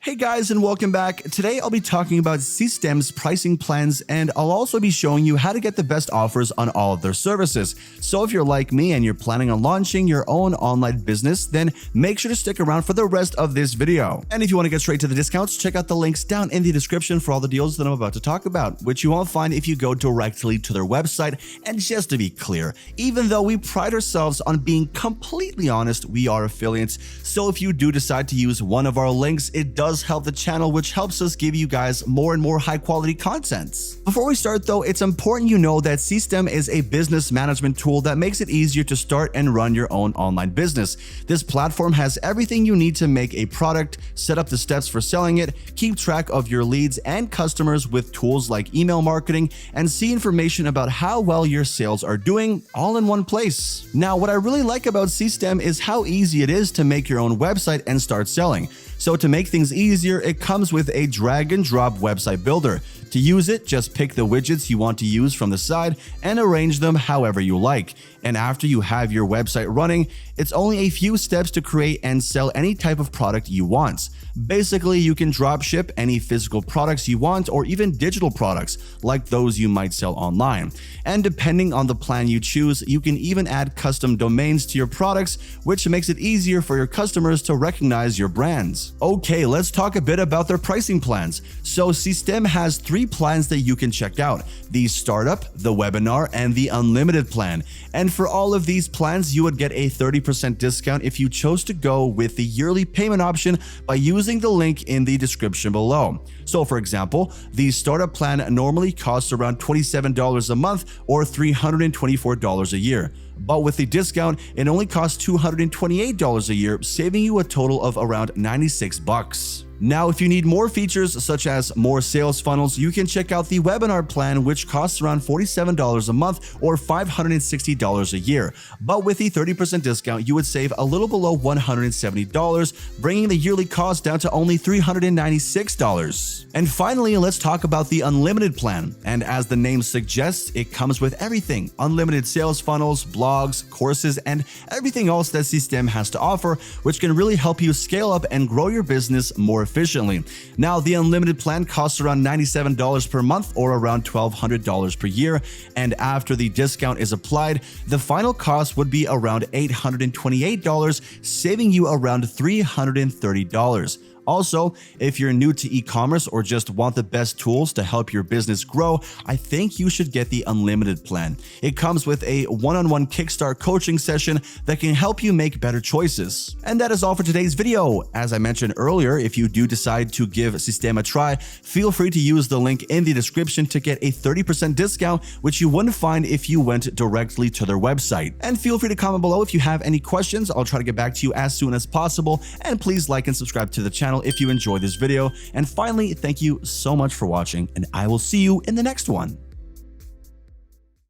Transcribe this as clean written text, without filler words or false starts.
Hey guys, and welcome back. Today I'll be talking about Systeme's pricing plans, and I'll also be showing you how to get the best offers on all of their services. So if you're like me and you're planning on launching your own online business, then make sure to stick around for the rest of this video. And if you want to get straight to the discounts, check out the links down in the description for all the deals that I'm about to talk about, which you won't find if you go directly to their website. And just to be clear, even though we pride ourselves on being completely honest, we are affiliates. So if you do decide to use one of our links, it does help the channel, which helps us give you guys more and more high quality content. Before we start though, it's important you know that Systeme is a business management tool that makes it easier to start and run your own online business. This platform has everything you need to make a product, set up the steps for selling it, keep track of your leads and customers with tools like email marketing, and see information about how well your sales are doing all in one place. Now, what I really like about Systeme is how easy it is to make your own website and start selling. So to make things easier, it comes with a drag and drop website builder. To use it, just pick the widgets you want to use from the side and arrange them however you like. And after you have your website running, it's only a few steps to create and sell any type of product you want. Basically, you can drop ship any physical products you want or even digital products like those you might sell online. And depending on the plan you choose, you can even add custom domains to your products, which makes it easier for your customers to recognize your brands. Okay, let's talk a bit about their pricing plans. So Systeme has 3 plans that you can check out: the startup, the webinar, and the unlimited plan. And for all of these plans, you would get a 30% discount if you chose to go with the yearly payment option by using the link in the description below. So for example, the startup plan normally costs around $27 a month or $324 a year. But with the discount, it only costs $228 a year, saving you a total of around $96. Now, if you need more features such as more sales funnels, you can check out the webinar plan, which costs around $47 a month or $560 a year. But with the 30% discount, you would save a little below $170, bringing the yearly cost down to only $396. And finally, let's talk about the unlimited plan. And as the name suggests, it comes with everything: unlimited sales funnels, blogs, courses, and everything else that Systeme has to offer, which can really help you scale up and grow your business more efficiently. Now, the unlimited plan costs around $97 per month or around $1,200 per year, and after the discount is applied, the final cost would be around $828, saving you around $330. Also, if you're new to e-commerce or just want the best tools to help your business grow, I think you should get the unlimited plan. It comes with a one-on-one kickstart coaching session that can help you make better choices. And that is all for today's video. As I mentioned earlier, if you do decide to give Systeme a try, feel free to use the link in the description to get a 30% discount, which you wouldn't find if you went directly to their website. And feel free to comment below if you have any questions. I'll try to get back to you as soon as possible. And please like and subscribe to the channel if you enjoyed this video. And finally, thank you so much for watching, and I will see you in the next one.